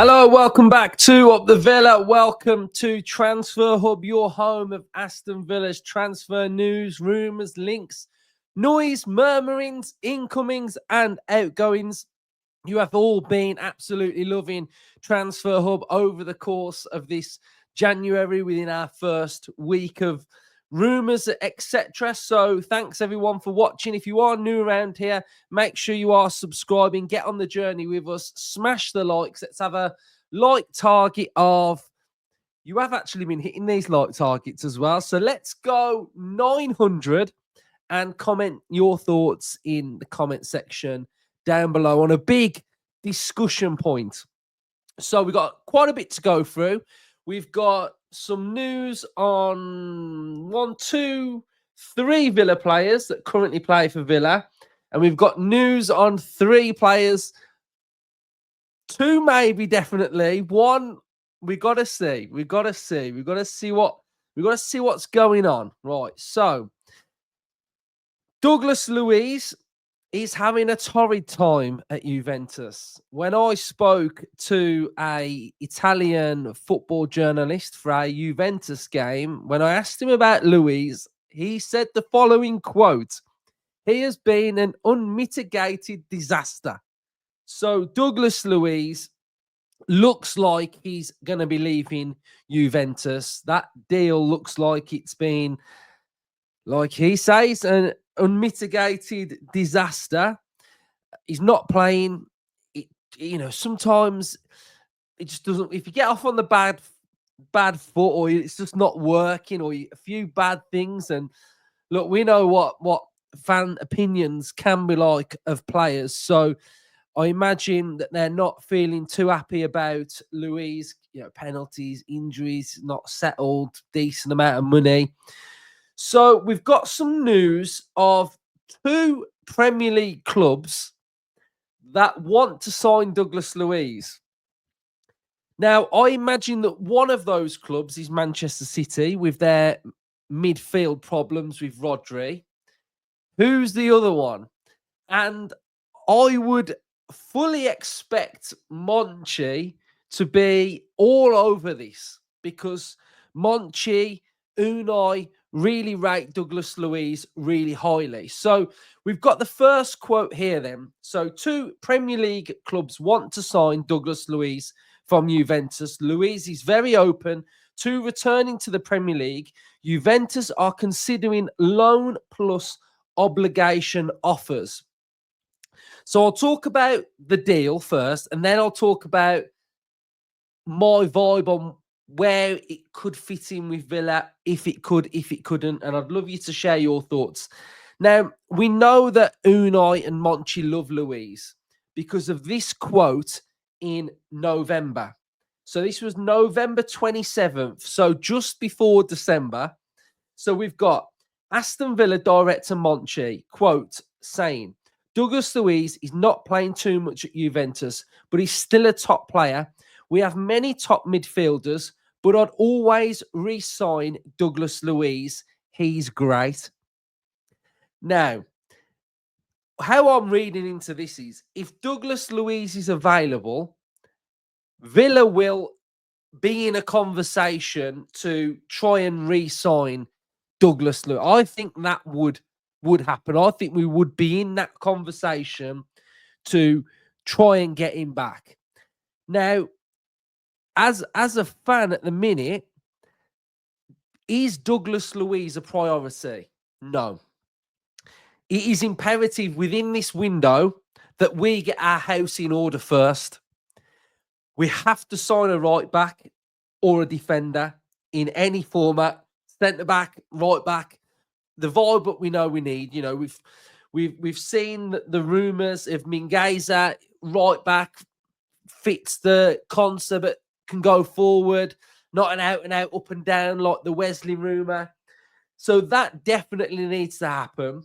Hello, welcome back to Up the Villa. Welcome to Transfer Hub, your home of Aston Villa's transfer news, rumours, links, noise, murmurings, incomings and outgoings. You have all been absolutely loving Transfer Hub over the course of this January within our first week of rumours, etc. So thanks everyone for watching. If you are new around here, make sure you are subscribing. Get on the journey with us. Smash the likes. Let's have a like target of... You have actually been hitting these like targets as well. So let's go 900 and comment your thoughts in the comment section down below on a big discussion point. So we've got quite a bit to go through. We've got some news on 1, 2, 3 Villa players that currently play for Villa. And we've got news on 3 players. 2 maybe definitely. 1 we got to see. We've got to see what's going on. Right. So Douglas Luiz is having a torrid time at Juventus. When I spoke to a Italian football journalist for a Juventus game, when I asked him about Luiz, he said the following quote: "He has been an unmitigated disaster." So Douglas Luiz looks like he's going to be leaving Juventus. That deal looks like it's been, like he says, an unmitigated disaster. He's not playing. Sometimes it just doesn't. If you get off on the bad foot, or it's just not working, or a few bad things, and look, we know what fan opinions can be like of players. So I imagine that they're not feeling too happy about Luiz. Penalties, injuries, not settled, decent amount of money. So we've got some news of 2 Premier League clubs that want to sign Douglas Luiz. Now, I imagine that one of those clubs is Manchester City with their midfield problems with Rodri. Who's the other one? And I would fully expect Monchi to be all over this, because Monchi, Unai really rate Douglas Luiz really highly. So we've got the first quote here then. So 2 Premier League clubs want to sign Douglas Luiz from Juventus. Luiz is very open to returning to the Premier League. Juventus are considering loan plus obligation offers. So I'll talk about the deal first, and then I'll talk about my vibe on where it could fit in with Villa, if it could, if it couldn't. And I'd love you to share your thoughts. Now, we know that Unai and Monchi love Luiz because of this quote in November. So this was November 27th, so just before December. So we've got Aston Villa director Monchi, quote, saying, "Douglas Luiz is not playing too much at Juventus, but he's still a top player. We have many top midfielders, but I'd always re-sign Douglas Luiz. He's great." Now, how I'm reading into this is, if Douglas Luiz is available, Villa will be in a conversation to try and re-sign Douglas Luiz. I think that would happen. I think we would be in that conversation to try and get him back. Now, as a fan at the minute, is Douglas Luiz a priority? No. It is imperative within this window that we get our house in order first. We have to sign a right back or a defender in any format, centre back, right back, the vibe that we know we need. We've seen the rumours of Mingueza, right back, fits the concept, but can go forward, not an out and out up and down like the Wesley rumour. So that definitely needs to happen.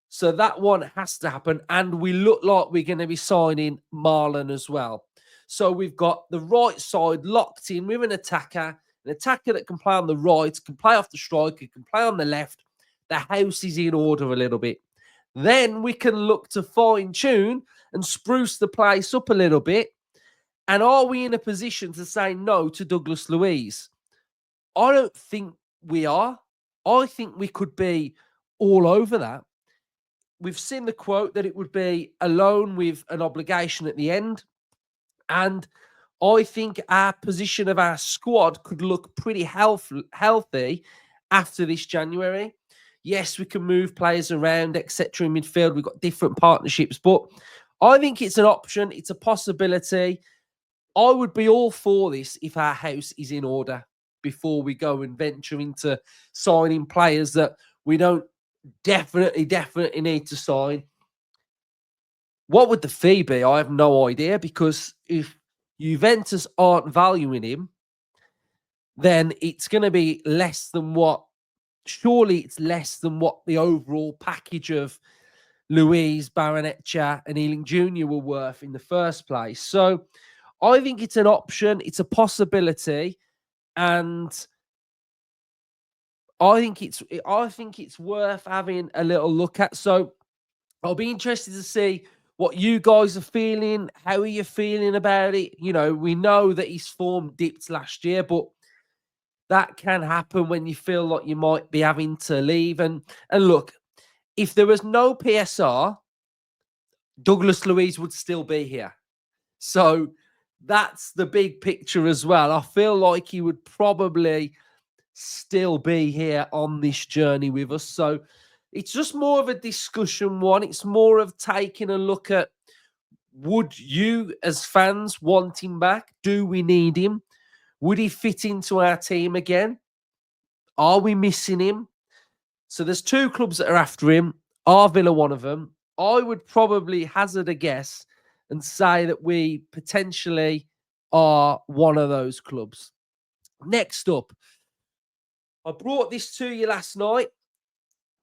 So that one has to happen. And we look like we're going to be signing Marlon as well. So we've got the right side locked in with an attacker that can play on the right, can play off the striker, can play on the left. The house is in order a little bit. Then we can look to fine tune and spruce the place up a little bit And are we in a position to say no to Douglas Luiz? I don't think we are. I think we could be all over that. We've seen the quote that it would be a loan with an obligation at the end. And I think our position of our squad could look pretty healthy after this January. Yes, we can move players around, etc. in midfield. We've got different partnerships, but I think it's an option. It's a possibility. I would be all for this if our house is in order before we go and venture into signing players that we don't definitely need to sign. What would the fee be? I have no idea, because if Juventus aren't valuing him, then it's going to be less than what, surely it's less than what the overall package of Luiz, Baroneccia and Ealing Jr. were worth in the first place. So I think it's an option. It's a possibility. And I think it's worth having a little look at. So I'll be interested to see what you guys are feeling. How are you feeling about it? You know, we know that his form dipped last year, but that can happen when you feel like you might be having to leave. And look, if there was no PSR, Douglas Luiz would still be here. So that's the big picture as well. I feel like he would probably still be here on this journey with us. So it's just more of a discussion one. It's more of taking a look at, would you as fans want him back? Do we need him? Would he fit into our team again? Are we missing him? So there's two clubs that are after him. Are Villa one of them? I would probably hazard a guess and say that we potentially are one of those clubs. Next up, I brought this to you last night.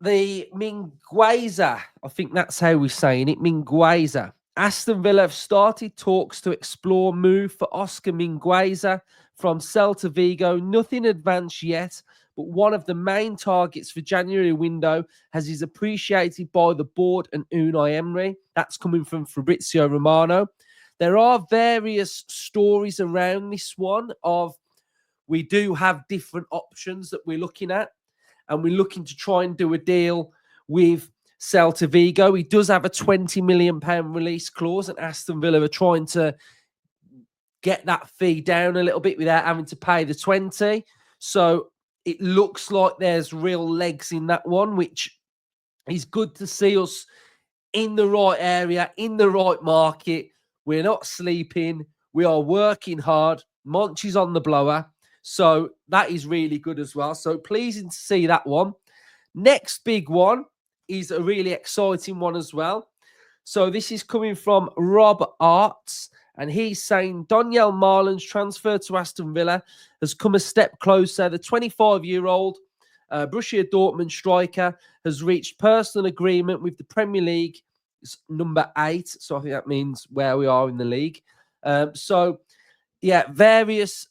The Mingueza, I think that's how we're saying it, Mingueza. Aston Villa have started talks to explore move for Oscar Mingueza from Celta Vigo. Nothing advanced yet, but one of the main targets for January window has is appreciated by the board and Unai Emery. That's coming from Fabrizio Romano. There are various stories around this one of, we do have different options that we're looking at, and we're looking to try and do a deal with Celta Vigo. He does have a £20 million release clause, and Aston Villa are trying to get that fee down a little bit without having to pay the 20. So it looks like there's real legs in that one, which is good to see us in the right area, in the right market. We're not sleeping. We are working hard. Monchi's on the blower. So that is really good as well. So pleasing to see that one. Next big one is a really exciting one as well. So this is coming from Rob Arts, and he's saying Donyell Marlin's transfer to Aston Villa has come a step closer. The 25-year-old Borussia Dortmund striker has reached personal agreement with the Premier League number 8. So I think that means where we are in the league. Various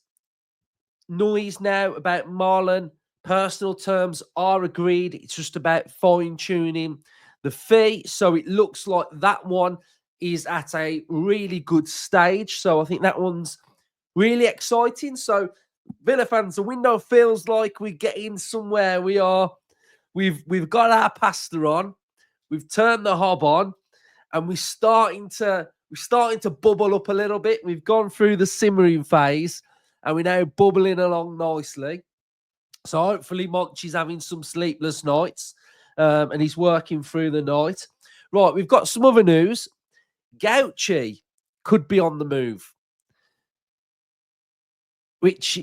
noise now about Marlon. Personal terms are agreed. It's just about fine-tuning the fee. So it looks like that one is at a really good stage. So I think that one's really exciting. So Villa fans, the window feels like we're getting somewhere. We've got our pasta on. We've turned the hob on, and we're starting to bubble up a little bit. We've gone through the simmering phase, and we're now bubbling along nicely. So hopefully Monchi's having some sleepless nights, and he's working through the night. Right, we've got some other news. Gauchi could be on the move, which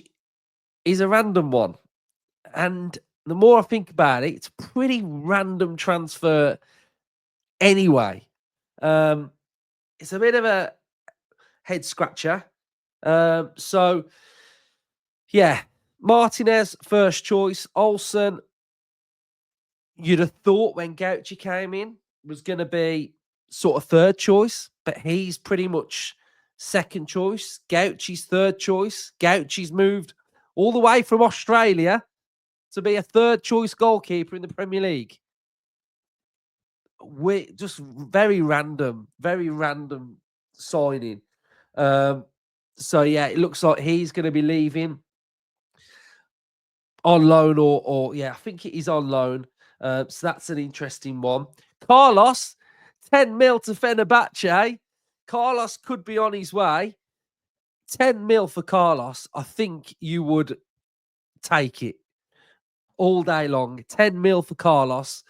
is a random one. And the more I think about it, it's a pretty random transfer anyway. It's a bit of a head scratcher. Martinez, first choice. Olsen, you'd have thought when Gauchi came in, was going to be sort of third choice, but he's pretty much second choice. Gauchi's third choice. Gauchi's moved all the way from Australia to be a third choice goalkeeper in the Premier League. We're just very random signing. So yeah, it looks like he's going to be leaving on loan, or yeah, I think it is on loan. So that's an interesting one. Carlos, 10 mil to Fenerbahce. Carlos could be on his way. 10 mil for Carlos. I think you would take it all day long. 10 mil for Carlos.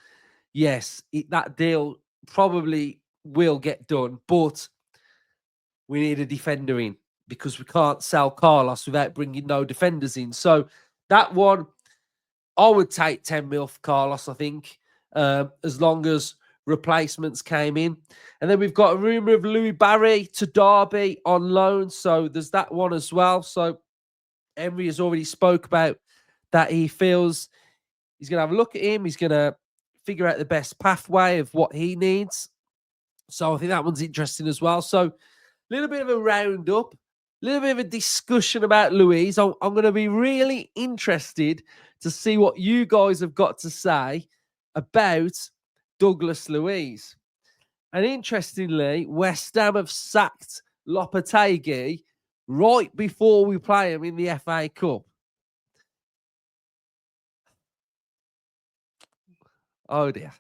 Yes, that deal probably will get done, but we need a defender in because we can't sell Carlos without bringing no defenders in. So that one, I would take 10 mil for Carlos, I think, as long as replacements came in. And then we've got a rumour of Louis Barry to Derby on loan. So there's that one as well. So Emery has already spoke about that. He feels he's going to have a look at him. He's going to figure out the best pathway of what he needs. So I think that one's interesting as well. So a little bit of a roundup, a little bit of a discussion about Luiz. I'm going to be really interested to see what you guys have got to say about Douglas Luiz. And interestingly, West Ham have sacked Lopetegui right before we play him in the FA Cup. Oh dear.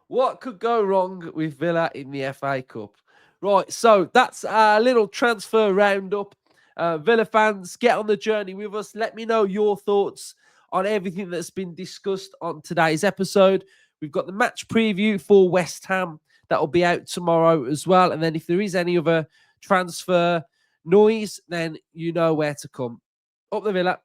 What could go wrong with Villa in the FA Cup? Right, so that's our little transfer roundup. Villa fans, get on the journey with us. Let me know your thoughts on everything that's been discussed on today's episode. We've got the match preview for West Ham that will be out tomorrow as well. And then if there is any other transfer noise, then you know where to come. Up the Villa.